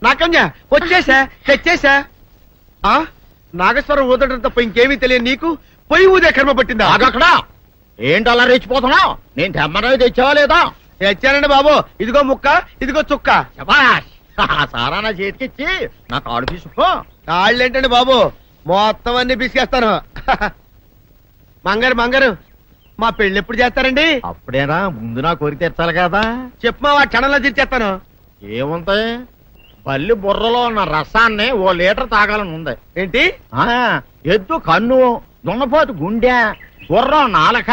నాకన్య వచ్చేసా తెచ్చేసా. నాగేశ్వరం ఊదటం తప్ప ఇంకేమీ తెలియదు నీకు. పొయ్యి ఊదే కర్మ పట్టిందా? అక్కడ ఏంటి అలా రెచ్చిపోతున్నావు? నేను తెమ్మనవి తెచ్చావా లేదా? తెచ్చానండి బాబు. ఇదిగో ముక్క, ఇదిగో చుక్క. శభాష్. సారా నా చేతికిచ్చి నా కాడు తీసుకో. కాళ్ళేంటండి బాబు, మొత్తం అన్ని బిసికేస్తాను. మంగారు మా పెళ్లి ఎప్పుడు చేస్తారండి? అప్పుడేనా, ముందు నా కోరిక తెచ్చాలి కదా. చెప్పమా, ఆ క్షణంలో తీర్చేస్తాను. ఏముంటాయి, బల్లి బుర్రలో ఉన్న రసాన్ని 1 లీటర్ తాగాలని ఉంది. ఏంటి? ఎద్దు కన్ను, దున్నపోతు గుండె, గుర్రం నాలక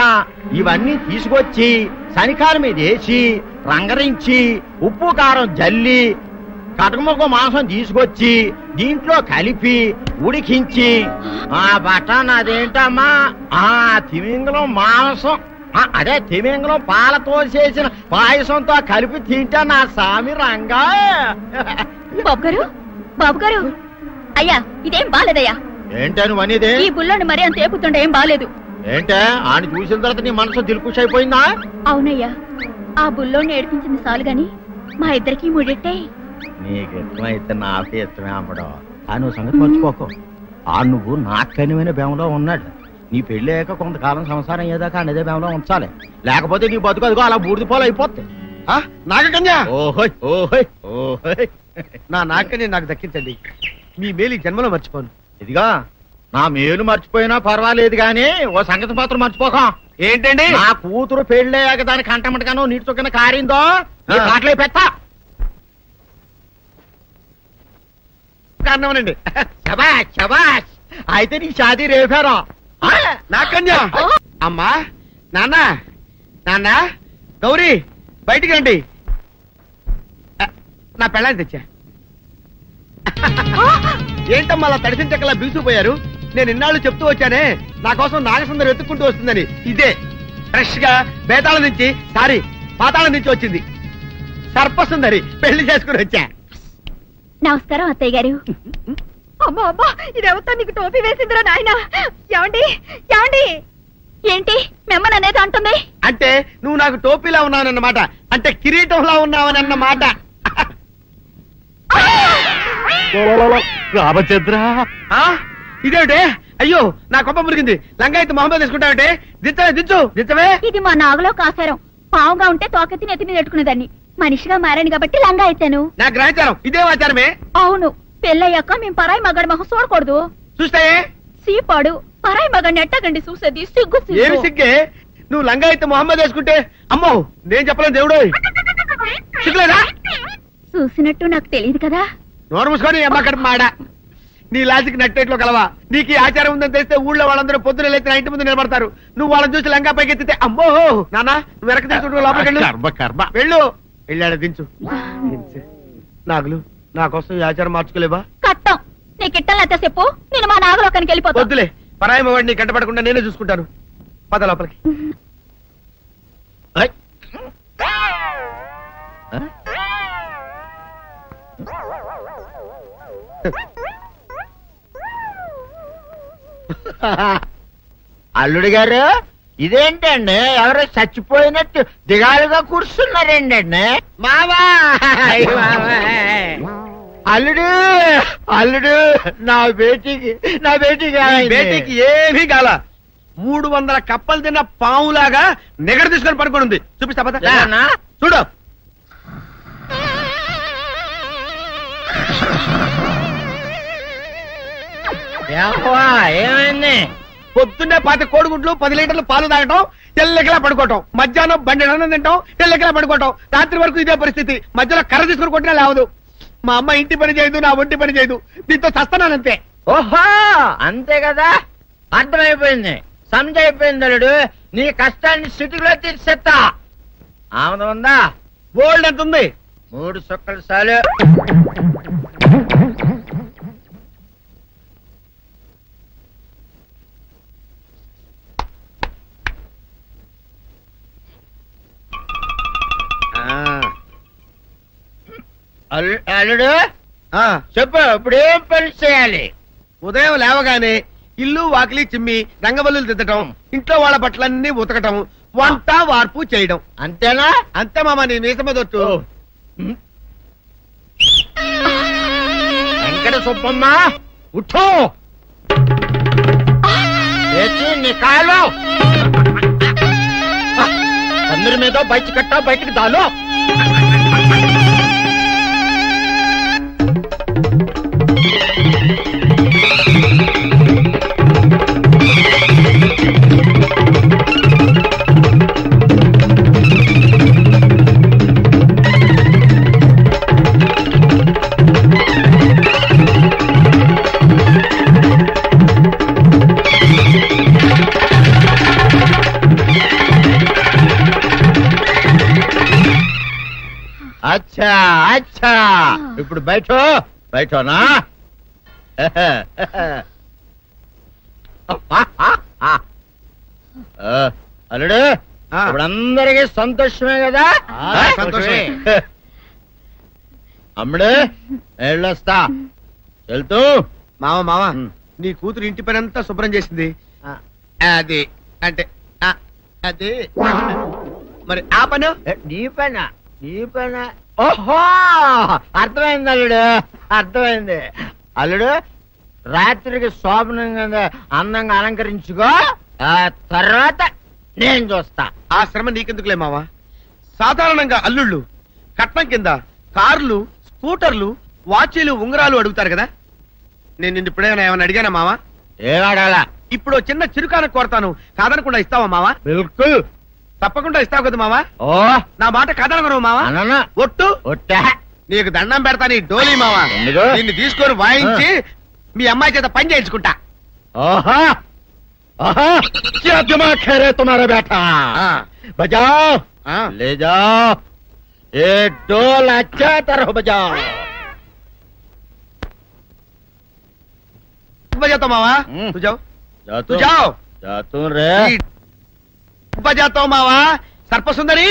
ఇవన్నీ తీసుకొచ్చి శనికాల మీద వేసి రంగరించి ఉప్పు కారం జల్లి కటకముక్క మాంసం తీసుకొచ్చి దీంట్లో కలిపి ఉడికించి బటన్ అదేంటమ్మా తిమింగలం మాంసం, అదే తిమింగలం పాలతో చేసిన పాయసంతో కలిపి తింటా నా సామి రంగా. బాబు గారు అయ్యా, ఇదేం బాలేదయ్యా. ఏంటని అనేది? ఈ బుల్లోని మరీ అంత ఏపుతుండే ఏం బాలేదు. ఏంటే ఆయన చూసిన తర్వాత నీ మనసు దిల్కుష్ అయిపోయిందా? అవునయ్యా, ఆ బుల్లోని ఏడిపించింది చాలు గాని మా ఇద్దరికి ముడిట్టే. నీకు ఇష్టమైతే నాకే ఇష్టమే అమ్మడం. ఆ నువ్వు సంగతి మర్చిపోకు. నువ్వు నాకు కనివైన బేమలో ఉన్నాడు. నీ పెళ్లి అయ్యాక కొంతకాలం సంసారం ఏదాకా అనేదే బేమలో ఉంచాలి, లేకపోతే నీ బతుకు అదిగో అలా బూడిద పోలు అయిపోతాయి. నాగకన్యా, ఓహోయ్ ఓహోయ్ ఓహోయ్, నా నాగకన్య నాకు దక్కించండి. మీ మేలు జన్మలో మర్చిపోను. ఇదిగా నా మేలు మర్చిపోయినా పర్వాలేదు గాని ఓ సంగతి మాత్రం మర్చిపోకం. ఏంటండి? నా కూతురు పెళ్ళయ్యాక దాని కంటమటగానో నీటి చొక్కన కారిందో కాట్లే పెట్టా కారణమనండి. శబాష్ శబాష్, అయితే నీ షాదీ రేపారా? నాకన్యా. అమ్మా, నాన్న, గౌరీ బయటికి రండి. నా పెళ్ళాన్ని తెచ్చా. ఏంటమ్మా అలా తడిసిన చెక్కలా బిగుసిపోయారు? నేను ఇన్నాళ్ళు చెప్తూ వచ్చానే నా కోసం నాగసుందరం వెతుక్కుంటూ వస్తుందని. ఇదే ఫ్రెష్ గా పాతాళం నుంచి వచ్చింది. సర్పసుందరి పెళ్లి చేసుకుని వచ్చా. నమస్కారం అత్తయ్య గారు. అమ్మా అమ్మా, ఇదేవతా నీకు టోపీ వేసిందిరా నాయన. ఏమండి ఏంటి మిమ్మల్ని అనేది అంటుంది? అంటే నువ్వు నాకు టోపీలా ఉన్నావనన్నమాట, అంటే కిరీటంలా ఉన్నావనన్నమాట. రామచంద్ర, ఇదేమిటే? అయ్యో, నా కొప్ప మురిగింది. లంగాయత్ మొహమ్మద్ తీసుకుంటావంటే? దించవే. ఇది మా నాగులో కాసారం. పావుగా ఉంటే తోకెత్తి నెత్తి మీద పెట్టుకునేదాన్ని. మనిషిగా మారాను కాబట్టి లంగా అయితాను. నా గ్రహచారం ఇదే ఆచారమే. అవును, పెళ్ళయ్యాక మేము పరాయి మగాడి మొహం చూడకూడదు. చూస్తాయే సీపాడు పరాయి మగాడిని ఎట్టగండి చూసేది. సిగ్గు ఏమి సిగ్గే? నువ్వు లంగాయత్ మొహమ్మద్ వేసుకుంటే అమ్మో నేను చెప్పలేను దేవుడు. సిగ్గులేదా? చూసినట్టు నాకు తెలియదు కదా. నోరు మూసుకొని అమ్మ కడుపు మాడ. నీ లాజిక్ నట్టేట్లో కలవా? నీకు ఈ ఆచారం ఉందని తెలిస్తే ఊళ్ళో వాళ్ళందరూ పొద్దున లేచి నా ఇంటి ముందు నిలబడతారు. నువ్వు వాళ్ళని చూసి లంగా పైకి ఎత్తితే అమ్మో నాన్న నువ్వు వెనక తీసుకుంటూ లోపలికి వెళ్ళు. వెళ్ళాడు దించు. నాగులు, నా కోసం ఈ ఆచారం మార్చుకోలేవా? కట్టం నీకు ఇట్టలేత చెప్పు, నేను మా నాగలోకానికి వెళ్ళిపోతా. వద్దులే, పరాయి వాడిని కంటపడకుండా నేనే చూసుకుంటాను. పద లోపలికి. అల్లుడు గారు, ఇదేంటండి ఎవరో చచ్చిపోయినట్టు దిగాలుగా కూర్చున్నారేంటండి? మావా అల్లుడు నా బేటీకి ఏమీ కాల. 300 కప్పలు తిన్న పావులాగా నిగడ తీసుకొని పడుకొని ఉంది. చూపిస్తా పద. చూడు. ఏమైంది? పొద్దున్నే 10 కోడిగుడ్లు 10 లీటర్లు పాలు తాగటం, తెల్లకిలా పడుకోవటం. మధ్యాహ్నం బండి అన్నం తింటాం, తెల్లకిలా పడుకోవటం. రాత్రి వరకు ఇదే పరిస్థితి. మధ్యలో కర్ర తీసుకుని కొట్టినా లేవదు. మా అమ్మ ఇంటి పని చేయదు, నా ఒంటి పని చేయదు. దీంతో చస్తున్నానంతే. ఓహో, అంతే కదా, అర్థమైపోయింది, సమజైపోయింది. అల్లుడు, నీ కష్టాన్ని సిటీలో తీర్చేస్తా. ఆమె ఉందా? గోల్డ్ ఎంత ఉంది? 3 సుక్కలు చాలు. అల్లుడు చెప్పు, ఇప్పుడేం పని చేయాలి? ఉదయం లేవగానే ఇల్లు వాకిలి చిమ్మి రంగవల్లులు దిద్దటం, ఇంట్లో వాళ్ళ బట్టలన్నీ ఉతకటం, వంట వార్పు చేయడం. అంతేనా? అంతే మామ, నీ మీసమదొట్టు. ఏడు సుబ్బమ్మ ఉఠో లేచి నీ కాలు అందరి మీద బయట కట్టా బయటికి దాలో అచ్చా అచ్చా ఇప్పుడు బయటనా అల్లుడు ఇప్పుడు అందరికీ సంతోషమే కదా సంతోషమే. అమ్ముడు వెళ్ళొస్తా వెళ్తూ మామ నీ కూతురు ఇంటి పని అంతా శుభ్రం చేసింది అది అంటే అది మరి ఆ పను నీ పైన ఓహో అర్థమైంది అల్లుడు అర్థమైంది అల్లుడు రాత్రికి శోభనంగా అందంగా అలంకరించుకో ఆ తర్వాత నేను చూస్తా ఆ శ్రమ నీకెందుకులే మావా సాధారణంగా అల్లుళ్ళు కట్నం కింద కార్లు స్కూటర్లు వాచీలు ఉంగరాలు అడుగుతారు కదా నేను నిన్ను ఇప్పుడేమైనా ఏమైనా అడిగానా మావా ఏం అడగాల ఇప్పుడు ఓ చిన్న చిరుకాన కోరతాను కాదనకుండా ఇస్తావా మావా బిల్కుల్ తప్పకుండా ఇస్తావు కదా మావా ఓ నా మాట కాదనగను మావా అననా ఒట్టు ఒట్టా నీకు దండం పెడతా నీ డోలీ మావా ఎందుకు? నిన్ను తీసుకొని వాయించి మీ అమ్మాయి చేత పని చేయించుకుంటా ओहा ओहा क्या दिमाग है रे तुम्हारा बेटा बजाओ ले जाओ ये डोल अच्छा तरह बजाओ बजाता मावा तू जाओ तू जाओ जातू रे बजाता हूँ मावा सर्प सुंदरी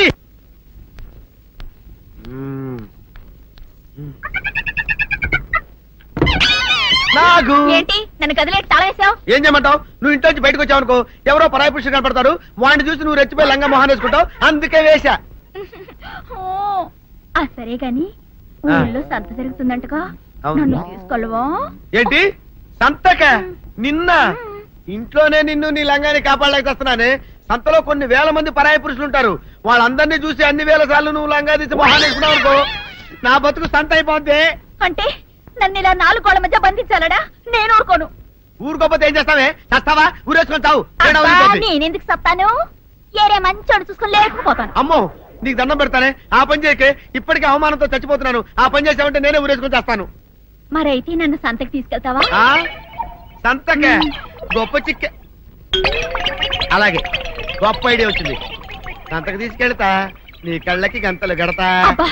నాగు ఏంటి నన్ను కదిలేటి తాళం వేసావు? ఏం చేయమంటావు నువ్వు ఇంటి నుంచి బయటకు వచ్చావు అనుకో ఎవరో పరాయి పురుషులు కనపడతారు వాడిని చూసి నువ్వు రెచ్చిపోయి లంగా మొహాన్ వేసుకుంటావు అందుకే వేశా ఓ, ఆ సరే గాని ఊళ్ళో సంత జరుగుతుందంటగా అవును. నన్ను తీసుకెళ్ళవా? ఏంటి సంతక నిన్న ఇంట్లోనే నిన్ను నీ లంగాని కాపాడలేక వస్తున్నానే సంతలో కొన్ని వేల మంది పరాయి పురుషులు ఉంటారు వాళ్ళందరినీ చూసి అన్ని వేల సార్లు నువ్వు లంగా తీసి మొహాన్ వేసుకున్నావు అనుకో నా బతుకు సంత అయిపోద్ది అంటే నన్ను ఇలా నాలుగు గోళ్ల మధ్య బంధించాలడా? నేను ఊరుకోను. ఊరుకోపోతే ఏం చేస్తావే చస్తావా ఊరేసుకొని చావు తేడా అబ్బా, వదిలిపోద్ది. నేనెందుకు చెప్తాను? ఏరే మంచోడు చూసుకుని లేకపోతాను. అమ్మో నీకు దండం పెడతానే ఆ పని చేయకే ఇప్పటికే అవమానంతో చచ్చిపోతున్నాను ఆ పని చేసావంటే నేనే ఊరేసుకొని చేస్తాను మరైతే నన్ను సంతకి తీసుకెళ్తావా? ఆ సంతకే గొప్ప చిక్క అలాగే గొప్ప ఐడియా వచ్చింది సంతకు తీసుకెళ్తా నీ కళ్ళకి గంతలు గడతా అబ్బా,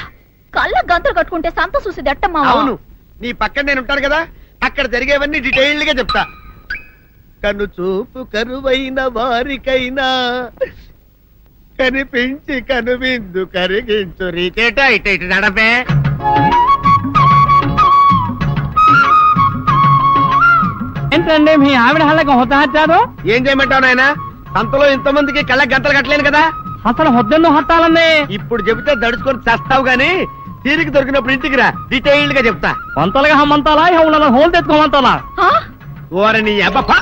కళ్ళ గంతులు కట్టుకుంటే సంత చూసి దట్టమ్మా. అవును నీ పక్కన నేను ఉంటాను కదా అక్కడ జరిగేవన్నీ డీటెయిల్డ్ గా చెప్తా కను చూపు కరువైన వారికైనా కనిపించి కనువిందు కరిగించు రీచేట ఇట ఇటు నడపే ఏంటండి మీ ఆవిడ హళ్ళకి హొత్తహచ్చారు? ఏం చేయమంటావు నాయన సంతలో ఇంతమందికి కళ్ళకి గంటలు కట్టలేను కదా అసలు హొద్దెందుకు హత్తాలండి? ఇప్పుడు చెబితే దడుచుకొని చస్తావు గాని తీరికి దొరికినప్పుడు ఇంటికి రా డీటెయిల్డ్ గా చెప్తా వంతలుగా హమ్మంతాలా ఇవాళ హోల్ తెచ్చుకోమంతాలా? ఆ? ఓరని అబ్బప్ప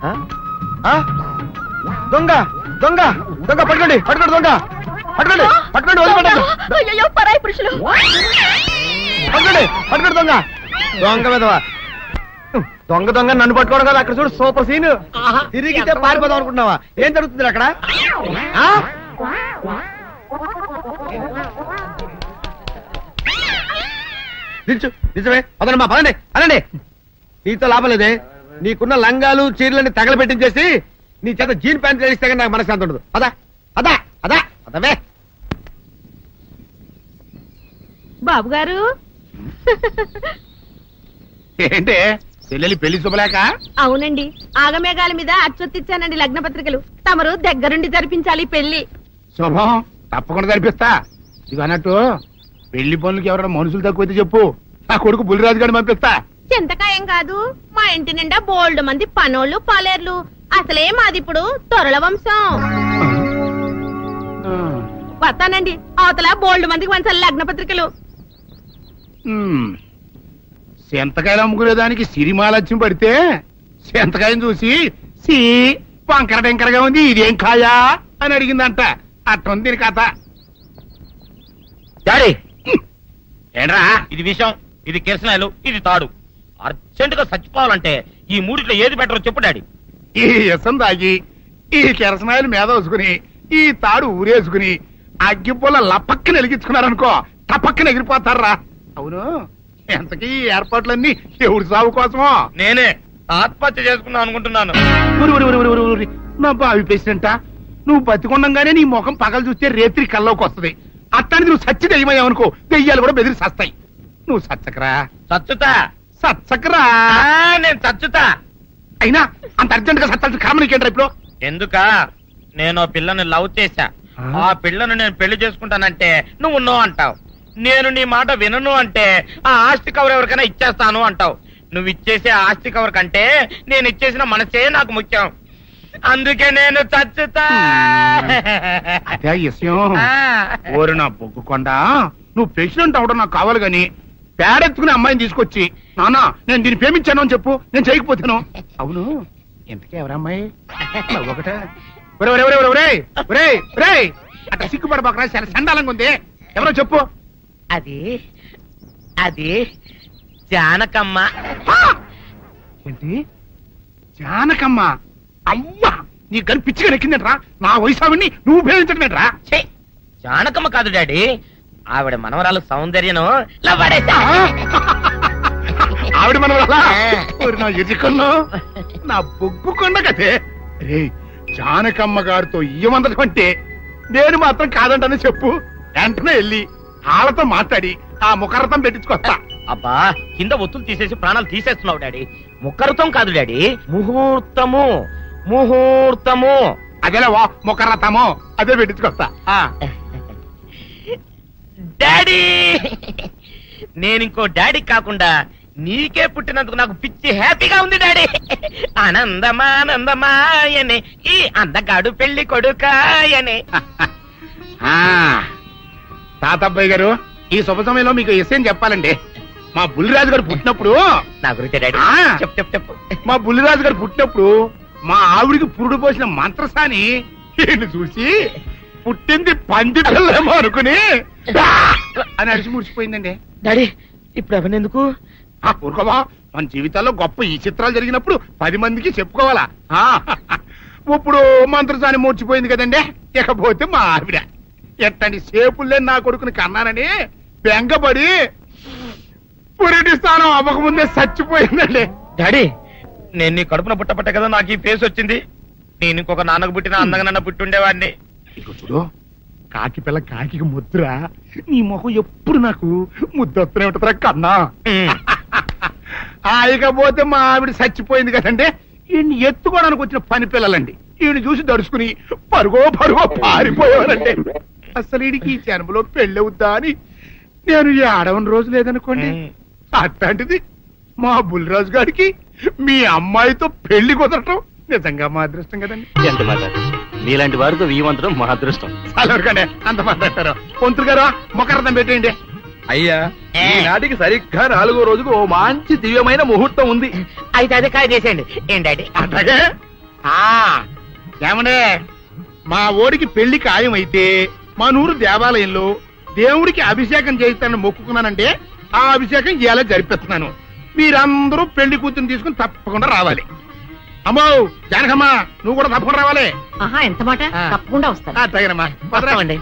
ఆ? ఆ? దొంగ దొంగ దొంగ పట్టుకోండి పట్టుకోండి దొంగ పట్టుకోండి పట్టుకోండి వదిలిపెట్టండి అయ్యయ్యో, పరాయి పురుషులు. పట్టుకోండి పట్టుకోండి దొంగ దొంగ విధవా దొంగ దొంగ నన్ను పట్టుకోవడం కదా అక్కడ చూడు సూపర్ సీన్ తిరిగితే పారిపోదాం అనుకుంటున్నావా ఏం జరుగుతుంది అక్కడ ఆ? నిల్చు నిజమే అదనమ్మా పదండి అనండి నీతో లాభం లేదే నీకున్న లంగాలు చీరలని తగలబెట్టించేసి నీ చేత జీన్ ప్యాంట్ వేస్తే కానీ నాకు మనశ్శాంతి ఉండదు అదా అదా అదా అదవే బాబు గారు, ఏంటి చెల్లెలి పెళ్లి శుభలేక అవునండి, ఆగమేఘాల మీద అచ్చొత్తిచ్చానండి లగ్న పత్రికలు. తమరు దగ్గరుండి జరిపించాలి పెళ్లి. శుభం తప్పకుండా జరిపిస్తా ఇది అన్నట్టు పెళ్లి పనులకి ఎవరైనా మనుషులు తక్కువైతే చెప్పు నా కొడుకు బుల్లిరాజు గారిని పంపిస్తా చింతకాయం కాదు, మా ఇంటి నిండా బోల్డ్ మంది పనోళ్ళు పాలేర్లు. అసలే మాది ఇప్పుడు తొరల వంశం. వస్తానండి. అవతల బోల్డ్ మందికి వంచాలి లగ్న పత్రికలు. సెంతకాయలు అమ్ముకునేదానికి సిరిమాలత్యం పడితే సెంతకాయని చూసి సి వంకర టెంకరగా ఉంది, ఇదేం కాయా అని అడిగిందంట. అట్టుంది దీని కథ. డాడీ ఏంట్రా ఇది విషయం, ఇది కిరసనాయలు, ఇది తాడు. అర్జెంట్ గా చచ్చిపోవాలంటే ఈ మూడిట్లో ఏది బెటర్ చెప్పు డాడీ. ఈ ఇసం తాగి ఈ కిరసనాయలు మీద వేసుకుని ఈ తాడు ఊరేసుకుని అగ్గిపుల్ల లపక్కన వెలిగించుకున్నారనుకో టపక్కన ఎగిరిపోతారా. అవును, ఎంతకీ ఈ ఏర్పాట్లన్నీ ఎవరి సాగు కోసమో? నేనే ఆత్మహత్య చేసుకుందాం అనుకుంటున్నాను. ఉరి, ఉరి, ఉరి, ఉరి, ఉరి, ఉరి. నా బావి పేసినంట నువ్వు బతికొండంగానే నీ ముఖం పగలు చూస్తే రేత్రి కల్లోకి వస్తుంది. అట్టానికి నువ్వు సచ్చి దెయ్యమయ్యావనుకో దెయ్యాలు కూడా బెదిరి సస్తాయి. నువ్వు సచ్చకరా చచ్చుతా. సచ్చకరా. నేను చచ్చుతా. అయినా అంత అర్జెంట్ గా సత్తాల్సిన కారణం నీకేంట్రా ఇప్పుడు? ఎందుక నేను ఆ పిల్లని లవ్ చేశా. ఆ పిల్లను నేను పెళ్లి చేసుకుంటానంటే నువ్వు నో అంటావు. నేను నీ మాట వినను అంటే ఆ ఆస్తి కవర్ ఎవరికైనా ఇచ్చేస్తాను అంటావు. నువ్వు ఇచ్చేసే ఆస్తి కవర్ కంటే నేను ఇచ్చేసిన మనసే నాకు ముఖ్యం. అందుకే నేను చచ్చుతా. అదే విషయం. ఓరి నా బొగ్గుకొండ, నువ్వు ప్రెసిడెంట్ అవడం నాకు కావాలి గాని పేడెత్తుకునే అమ్మాయిని తీసుకొచ్చి నానా నేను దీన్ని ప్రేమించాను అని చెప్పు, నేను చేయకపోతాను. అవును, ఎంతకే ఎవరమ్మాయి? ఒకటే అట్లా సిగ్గుపడబాకరా, చాలా సండాలంగా ఉంది. ఎవరో చెప్పు. అది అది జానకమ్మ. ఏంటి జానకమ్మ? అమ్మా నీ గని పిచ్చిగా నెక్కిందంట్రా. నా వయసావిని నువ్వు ప్రేమించడమేట్రా? ఛీ, జానకమ్మ కాదు డాడీ, ఆవిడ మనవరాలు సౌందర్యను ఆవిడ మన నా ఎదుకుల్లో నా బొగ్గుకొండ కదే. రే జానకమ్మ గారితో ఇయ్యమందడం అంటే నేను మాత్రం కాదంటని చెప్పు. వెంటనే వెళ్ళి వాళ్ళతో మాట్లాడి ఆ ముఖరథం పెట్టించుకొస్తా. అబ్బా కింద ఒత్తులు తీసేసి ప్రాణాలు తీసేస్తున్నావు డాడీ. ముఖరుతం కాదు డాడీ, ముహూర్తము. ముహూర్తము అదేలా ముఖరథము, అదే పెట్టించుకొస్తా. డాడీ నేను ఇంకో డాడీ కాకుండా నీకే పుట్టినందుకు నాకు పిచ్చి హ్యాపీగా ఉంది డాడీ. ఆనందమానందమాయనే ఈ అందగాడు పెళ్లి కొడుకాయనే. తాతబ్బాయి గారు, ఈ శుభ సమయంలో మీకు విషయం చెప్పాలండి. మా బుల్లిరాజు గారు పుట్టినప్పుడు నా గురించి డాడీ చెప్పు చెప్పు చెప్పు. మా బుల్లిరాజు గారు పుట్టినప్పుడు మా ఆవిడికి పురుడు పోసిన మంత్రసాని ఈయన చూసి పుట్టింది పంది పిల్లేమో అనుకుని అని అడిచి ముడిచిపోయిందండి. డాడీ ఇప్పుడు అవన్నీ ఎందుకు? ఊరుకోవా, మన జీవితాల్లో గొప్ప ఈ చిత్రాలు జరిగినప్పుడు 10 మందికి చెప్పుకోవాలా. ఇప్పుడు మంత్రసాని మూర్చిపోయింది కదండి. ఇకపోతే మా ఆవిడ ఎట్టండి సేపుల్లే నా కొడుకుని కన్నానని బెంగపడి పురిటి స్థానం అవ్వకముందే చచ్చిపోయిందండి. డాడీ నేను నీ కడుపున పుట్టపట్ట కదా నాకు ఈ ఫేస్ వచ్చింది. నేను ఇంకొక నాన్నకు పుట్టిన అందంగా నన్ను పుట్టుండేవాడిని. ఇక చూడు, కాకి పిల్ల కాకి ముద్ర, నీ మొహం ఎప్పుడు నాకు ముద్దొత్తనే ఉంటుందిరా కన్నా. ఇకపోతే మా ఆవిడ చచ్చిపోయింది కదండి. ఈయన్ని ఎత్తుకోవడానికి వచ్చిన పని పిల్లలండి. ఈయన చూసి దడుచుకుని పరుగో పారిపోయేవారండి. అసలు ఈడికి ఈ జన్మలో పెళ్ళవుద్దా అని నేను ఈ ఆడవని రోజు లేదనుకోండి. అట్లాంటిది మా బుల్లిరాజు గారికి మీ అమ్మాయితో పెళ్లి కుదరటం నిజంగా మా అదృష్టం కదండి. ఎంత మాట, నీలాంటి వారితో వీమంతరం మా అదృష్టం. అలాగే అంత మాట్లాడతారు. పొంతులు గారు మొకరదం పెట్టేయండి. అయ్యా ఈనాటికి సరిగ్గా 4వ రోజుకు ఓ మంచి దివ్యమైన ముహూర్తం ఉంది. అయితే అదే కాయ చేసేయండి. ఏంటండి అట్లాగే ఏమనే మా ఓడికి పెళ్లి ఖాయమైతే మా నూరు దేవాలయంలో దేవుడికి అభిషేకం చేయిస్తానని మొక్కుకున్నానంటే ఆ అభిషేకం ఇలా జరిపిస్తున్నాను. మీరందరూ పెళ్లి కూతురు తీసుకుని తప్పకుండా రావాలి. అమ్మో జానకమ్మ, నువ్వు కూడా తప్పకుండా రావాలి. ఎంత మాట, తప్పకుండా వస్తాను. అట్లాగేనమ్మా. వస్తామండి.